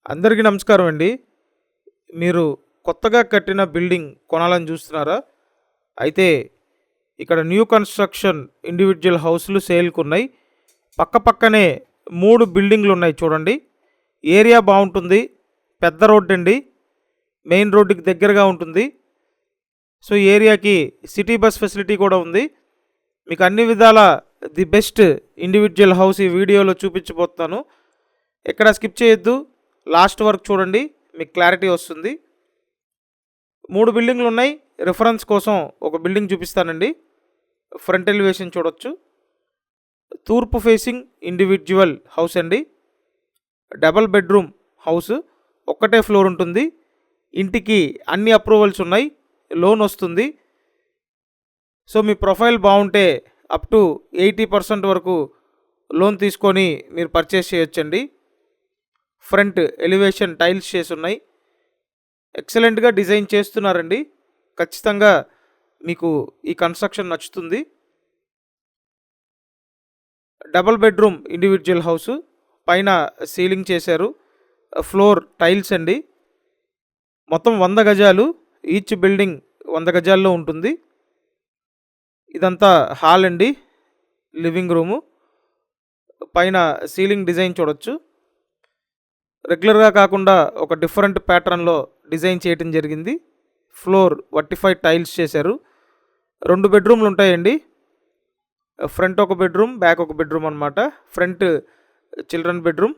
అందరికీ నమస్కారం అండి. మీరు కొత్తగా కట్టిన బిల్డింగ్ కొనాలని చూస్తున్నారా? అయితే ఇక్కడ న్యూ కన్‌స్ట్రక్షన్ ఇండివిడ్యువల్ హౌస్‌లు సేల్‌కున్నాయి. పక్కపక్కనే 3 బిల్డింగ్‌లు ఉన్నాయి చూడండి. ఏరియా బావుంటుంది. పెద్ద రోడ్డండి. మెయిన్ రోడ్డుకి దగ్గరగా ఉంటుంది. సో, ఈ ఏరియాకి సిటీ బస్ ఫెసిలిటీ కూడా ఉంది. మీకు అన్ని విధాల ది బెస్ట్ ఇండివిడ్యువల్ హౌస్ ఈ వీడియోలో చూపించబోతున్నాను. ఎక్కడ స్కిప్ చేయొద్దు. లాస్ట్ వరకు చూడండి. మీకు క్లారిటీ వస్తుంది. 3 బిల్డింగ్లు ఉన్నాయి. రిఫరెన్స్ కోసం ఒక బిల్డింగ్ చూపిస్తానండి. ఫ్రంట్ ఎలివేషన్ చూడొచ్చు. తూర్పు ఫేసింగ్ ఇండివిడ్యువల్ హౌస్ అండి. Double bedroom house. ఒక్కటే ఫ్లోర్ ఉంటుంది. ఇంటికి అన్ని అప్రూవల్స్ ఉన్నాయి. లోన్ వస్తుంది. సో, మీ ప్రొఫైల్ బాగుంటే అప్ టు 80% వరకు లోన్ తీసుకొని మీరు పర్చేస్ చేయొచ్చండి. ఫ్రంట్ ఎలివేషన్ టైల్స్ చేసి ఉన్నాయి. ఎక్సలెంట్గా డిజైన్ చేస్తున్నారండి. ఖచ్చితంగా మీకు ఈ కన్స్ట్రక్షన్ నచ్చుతుంది. Double bedroom individual house. పైన సీలింగ్ చేశారు. ఫ్లోర్ టైల్స్ అండి. మొత్తం 100 గజాలు. ఈచ్ బిల్డింగ్ 100 గజాల్లో ఉంటుంది. ఇదంతా హాల్ అండి. Living room. పైన సీలింగ్ డిజైన్ చూడొచ్చు. రెగ్యులర్గా కాకుండా ఒక డిఫరెంట్ ప్యాటర్న్లో డిజైన్ చేయటం జరిగింది. ఫ్లోర్ వర్టిఫైడ్ టైల్స్ చేశారు. 2 బెడ్రూమ్లు ఉంటాయండి. ఫ్రంట్ ఒక బెడ్రూమ్, బ్యాక్ ఒక బెడ్రూమ్ అనమాట. ఫ్రంట్ చిల్డ్రన్ బెడ్రూమ్,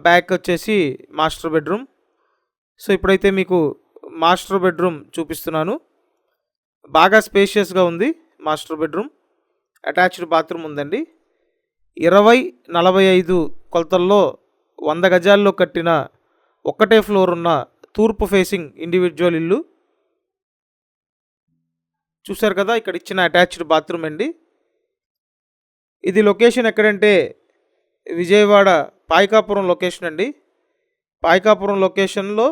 బ్యాక్ వచ్చేసి మాస్టర్ బెడ్రూమ్. సో, ఇప్పుడైతే మీకు మాస్టర్ బెడ్రూమ్ చూపిస్తున్నాను. బాగా స్పేషియస్గా ఉంది మాస్టర్ బెడ్రూమ్. అటాచ్డ్ బాత్రూమ్ ఉందండి. 20-45 కొలతల్లో 100 గజాల్లో కట్టిన ఒక్కటే ఫ్లోర్ ఉన్న తూర్పు ఫేసింగ్ ఇండివిడ్యువల్ ఇల్లు. చూశారు కదా, ఇక్కడ ఇచ్చిన అటాచ్డ్ బాత్రూమ్ అండి. ఇది లొకేషన్ ఎక్కడంటే విజయవాడ పాయకాపురం లొకేషన్ అండి. పాయకాపురం లొకేషన్లో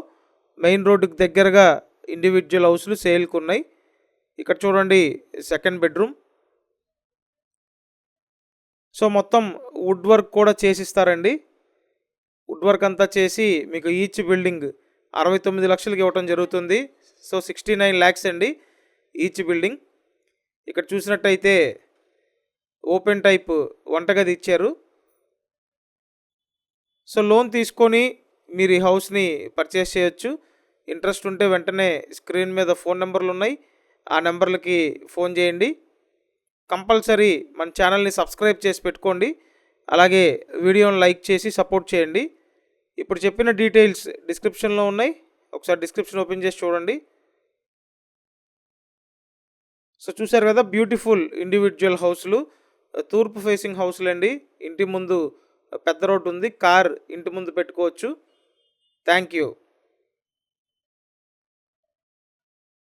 మెయిన్ రోడ్డుకి దగ్గరగా ఇండివిడ్యువల్ హౌస్లు సేల్కి ఉన్నాయి. ఇక్కడ చూడండి, సెకండ్ బెడ్రూమ్. సో, మొత్తం వుడ్ వర్క్ కూడా చేసిస్తారండి. వుడ్ వర్క్ అంతా చేసి మీకు ఈచ్ బిల్డింగ్ 69 లక్షలకి ఇవ్వటం జరుగుతుంది. సో, 69 lakhs అండి ఈచ్ బిల్డింగ్. ఇక్కడ చూసినట్టయితే ఓపెన్ టైప్ వంటగది ఇచ్చారు. సో, లోన్ తీసుకొని మీరు ఈ హౌస్ని పర్చేస్ చేయొచ్చు. ఇంట్రెస్ట్ ఉంటే వెంటనే స్క్రీన్ మీద ఫోన్ నెంబర్లు ఉన్నాయి. ఆ నెంబర్లకి ఫోన్ చేయండి. కంపల్సరీ మన ఛానల్ని సబ్స్క్రైబ్ చేసి పెట్టుకోండి. అలాగే వీడియోని లైక్ చేసి సపోర్ట్ చేయండి. ఇప్పుడు చెప్పిన డీటెయిల్స్ డిస్క్రిప్షన్లో ఉన్నాయి. ఒకసారి డిస్క్రిప్షన్ ఓపెన్ చేసి చూడండి. సో, చూసారు కదా, బ్యూటిఫుల్ ఇండివిడ్యువల్ హౌస్లు. తూర్పు ఫేసింగ్ హౌస్లు అండి. ఇంటి ముందు పెద్ద రోడ్డు ఉంది. కార్ ఇంటి ముందు పెట్టుకోవచ్చు. Thank you.